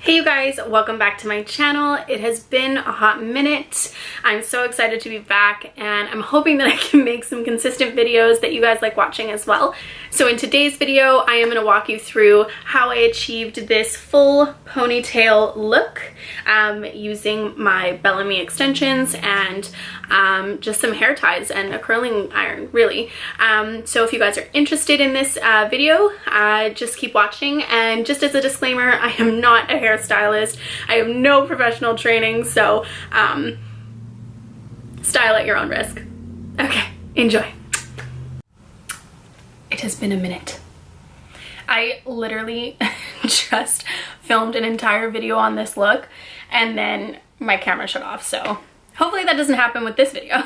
Hey you guys, welcome back to my channel. It has been a hot minute. I'm so excited to be back and I'm hoping that I can make some consistent videos that you guys like watching as well. So in today's video, I am going to walk you through how I achieved this full ponytail look using my Bellami extensions and just some hair ties and a curling iron, really. So if you guys are interested in this video, just keep watching. And just as a disclaimer, I am not a hairstylist. I have no professional training, so style at your own risk. Okay, enjoy. It has been a minute. I literally just filmed an entire video on this look and then my camera shut off, so hopefully that doesn't happen with this video.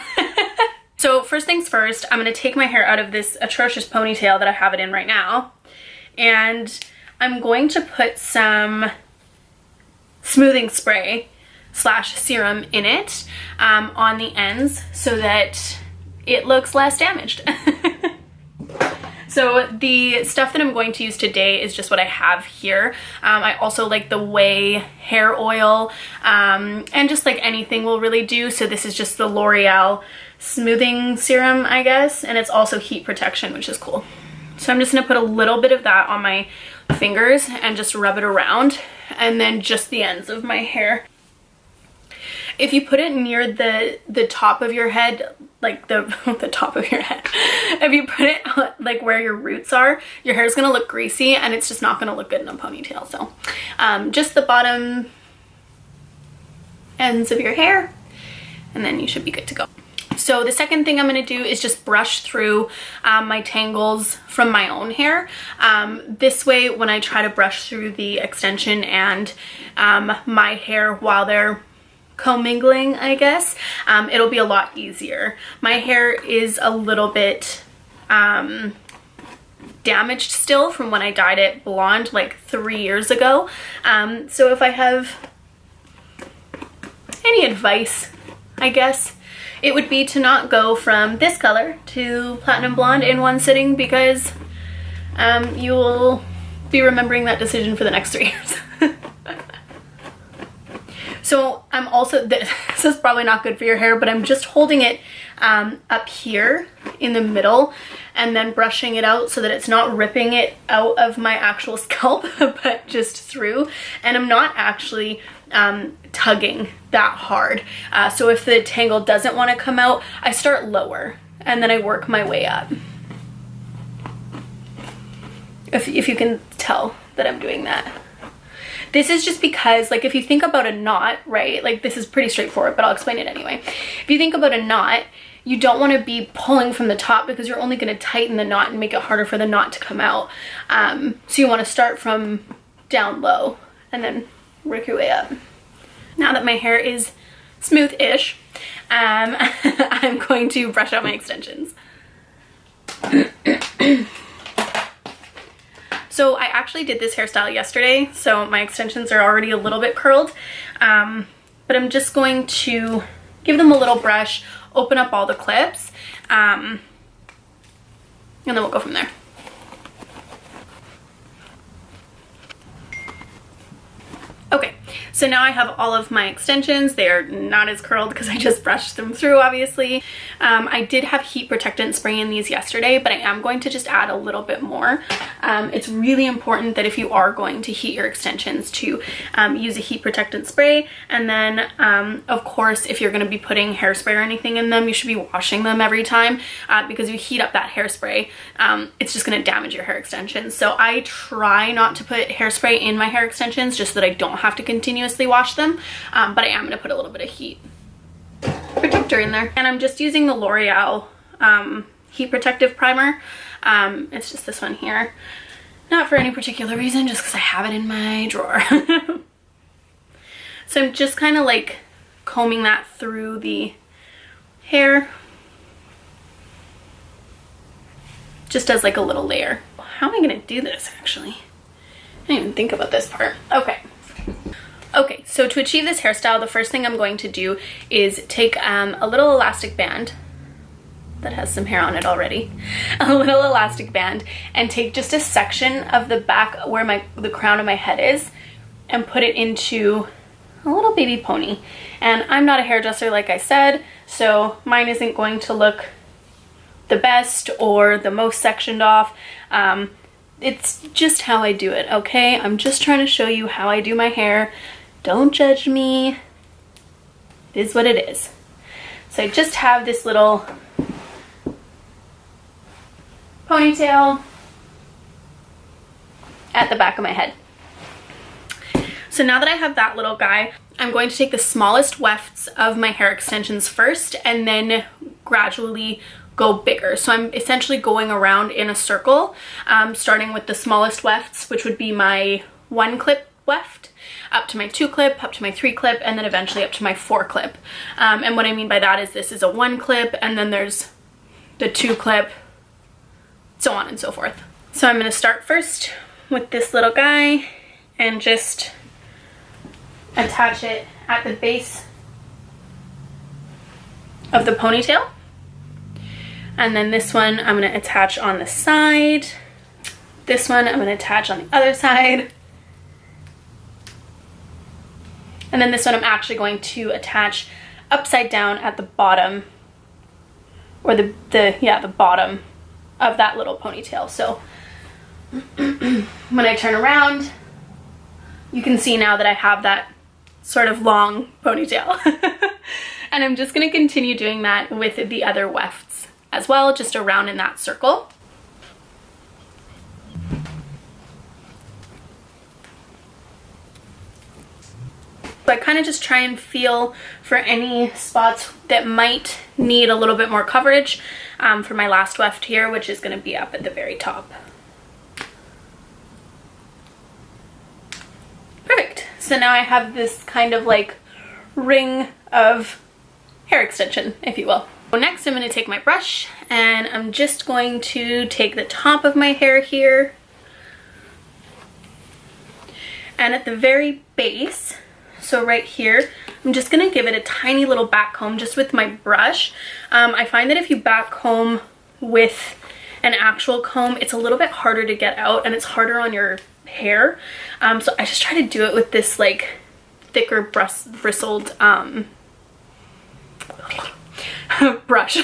So first things first, I'm going to take my hair out of this atrocious ponytail that I have it in right now, and I'm going to put some smoothing spray slash serum in it on the ends so that it looks less damaged. So the stuff that I'm going to use today is just what I have here. I also like the whey hair oil and just like anything will really do. So this is just the Loreal smoothing serum, I guess, and it's also heat protection, which is cool. So I'm just gonna put a little bit of that on my fingers and just rub it around, and then just the ends of my hair. If you put it near the top of your head, like the top of your head, if you put it like where your roots are, your hair is gonna look greasy and it's just not gonna look good in a ponytail. So just the bottom ends of your hair, and then you should be good to go. So the second thing I'm going to do is just brush through my tangles from my own hair. This way, when I try to brush through the extension and my hair while they're commingling, I guess, it'll be a lot easier. My hair is a little bit damaged still from when I dyed it blonde like 3 years ago. So if I have any advice, I guess, it would be to not go from this color to platinum blonde in one sitting, because you will be remembering that decision for the next 3 years. So I'm also, this is probably not good for your hair, but I'm just holding it up here in the middle and then brushing it out so that it's not ripping it out of my actual scalp, but just through. And I'm not actually tugging that hard. So if the tangle doesn't want to come out, I start lower and then I work my way up. If you can tell that I'm doing that. This is just because, like, if you think about a knot, right? Like, this is pretty straightforward, but I'll explain it anyway. If you think about a knot, you don't want to be pulling from the top because you're only going to tighten the knot and make it harder for the knot to come out. So you want to start from down low and then work your way up. Now that my hair is smooth-ish, I'm going to brush out my extensions. So I actually did this hairstyle yesterday, so my extensions are already a little bit curled, but I'm just going to give them a little brush, open up all the clips, and then we'll go from there. Okay, so now I have all of my extensions. They are not as curled because I just brushed them through, obviously. I did have heat protectant spray in these yesterday, but I am going to just add a little bit more. It's really important that if you are going to heat your extensions to use a heat protectant spray. And then, of course, if you're going to be putting hairspray or anything in them, you should be washing them every time because if you heat up that hairspray, it's just going to damage your hair extensions. So I try not to put hairspray in my hair extensions just so that I don't have to continuously wash them, but I am going to put a little bit of heat protector in there. And I'm just using the Loreal heat protective primer. It's just this one here. Not for any particular reason, just because I have it in my drawer. So I'm just kind of like combing that through the hair, just as like a little layer. How am I going to do this, actually? I didn't even think about this part. Okay, so to achieve this hairstyle, the first thing I'm going to do is take a little elastic band that has some hair on it already, a little elastic band, and take just a section of the back where the crown of my head is, and put it into a little baby pony. And I'm not a hairdresser, like I said, so mine isn't going to look the best or the most sectioned off. It's just how I do it, okay? I'm just trying to show you how I do my hair. Don't judge me. It is what it is. So I just have this little ponytail at the back of my head. So now that I have that little guy, I'm going to take the smallest wefts of my hair extensions first and then gradually go bigger. So I'm essentially going around in a circle, starting with the smallest wefts, which would be my 1 clip weft, up to my 2 clip, up to my 3 clip, and then eventually up to my 4 clip. And what I mean by that is this is a 1 clip, and then there's the 2 clip, so on and so forth. So I'm going to start first with this little guy and just attach it at the base of the ponytail. And then this one I'm going to attach on the side. This one I'm going to attach on the other side. And then this one I'm actually going to attach upside down at the bottom, or the bottom of that little ponytail. So when I turn around, you can see now that I have that sort of long ponytail. And I'm just going to continue doing that with the other wefts as well, just around in that circle. So I kind of just try and feel for any spots that might need a little bit more coverage for my last weft here, which is going to be up at the very top. Perfect. So now I have this kind of like ring of hair extension, if you will. So next I'm going to take my brush and I'm just going to take the top of my hair here, and at the very base, so right here, I'm just going to give it a tiny little back comb just with my brush. I find that if you back comb with an actual comb, it's a little bit harder to get out and it's harder on your hair. So I just try to do it with this like thicker bristled brush.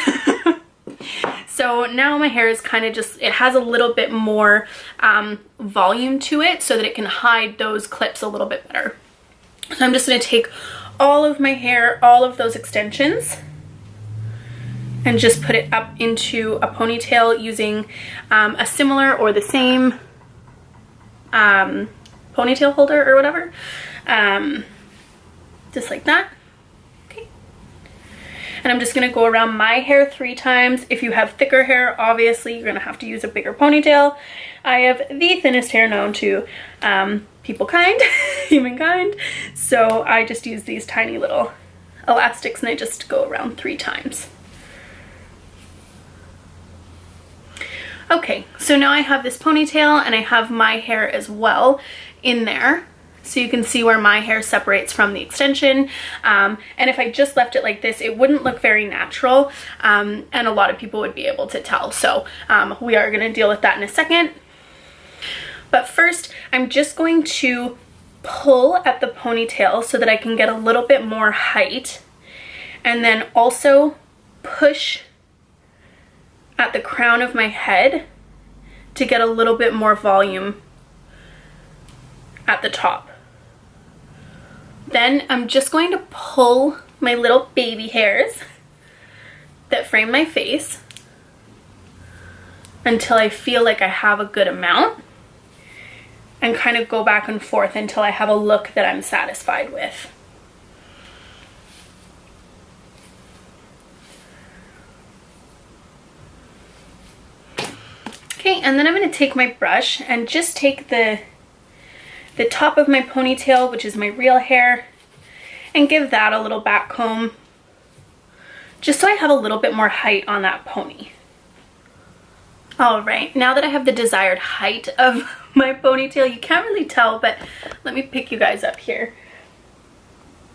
So now my hair is kind of just, it has a little bit more volume to it so that it can hide those clips a little bit better. So I'm just going to take all of my hair, all of those extensions, and just put it up into a ponytail using a similar or the same ponytail holder or whatever. Just like that. Okay. And I'm just going to go around my hair 3 times. If you have thicker hair, obviously you're going to have to use a bigger ponytail. I have the thinnest hair known to humankind, so I just use these tiny little elastics and I just go around 3 times. Okay, so now I have this ponytail and I have my hair as well in there, so you can see where my hair separates from the extension. And if I just left it like this, it wouldn't look very natural, and a lot of people would be able to tell. So we are going to deal with that in a second. But first, I'm just going to pull at the ponytail so that I can get a little bit more height, and then also push at the crown of my head to get a little bit more volume at the top. Then I'm just going to pull my little baby hairs that frame my face until I feel like I have a good amount, and kind of go back and forth until I have a look that I'm satisfied with. Okay, and then I'm going to take my brush and just take the top of my ponytail, which is my real hair, and give that a little back comb, just so I have a little bit more height on that pony. Alright, now that I have the desired height of my ponytail, you can't really tell, but let me pick you guys up here.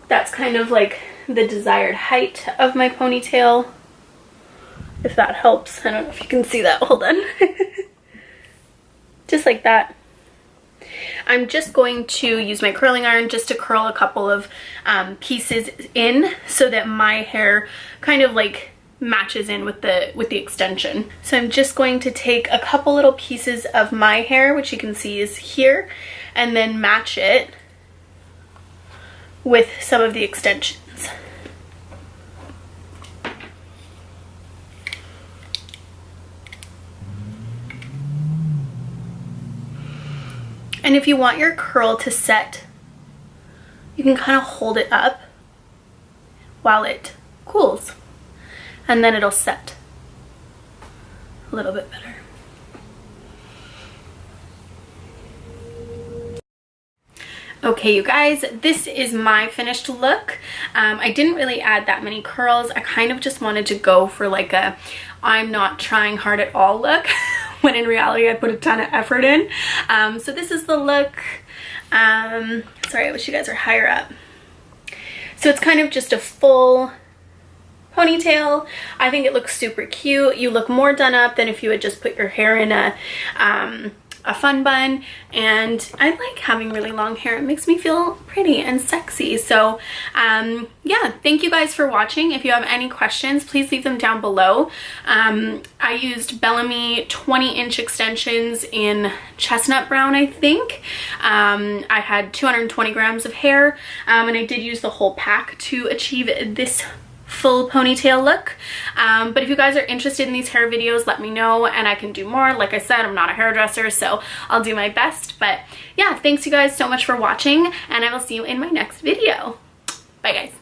That's kind of like the desired height of my ponytail, if that helps. I don't know if you can see that, hold on. Just like that. I'm just going to use my curling iron just to curl a couple of pieces in so that my hair kind of like matches in with the extension. So I'm just going to take a couple little pieces of my hair, which you can see is here, and then match it with some of the extensions. And if you want your curl to set, you can kind of hold it up while it cools, and then it'll set a little bit better. Okay, you guys, this is my finished look. I didn't really add that many curls. I kind of just wanted to go for like a I'm not trying hard at all look, when in reality I put a ton of effort in. So this is the look. Sorry, I wish you guys were higher up. So it's kind of just a full ponytail. I think it looks super cute. You look more done up than if you had just put your hair in a fun bun, and I like having really long hair. It makes me feel pretty and sexy. So yeah, thank you guys for watching. If you have any questions, please leave them down below. I used Bellami 20-inch extensions in chestnut brown, I think. I had 220 grams of hair, and I did use the whole pack to achieve this full ponytail look. But if you guys are interested in these hair videos, let me know and I can do more. Like I said, I'm not a hairdresser, so I'll do my best. But yeah, thanks you guys so much for watching, and I will see you in my next video. Bye guys.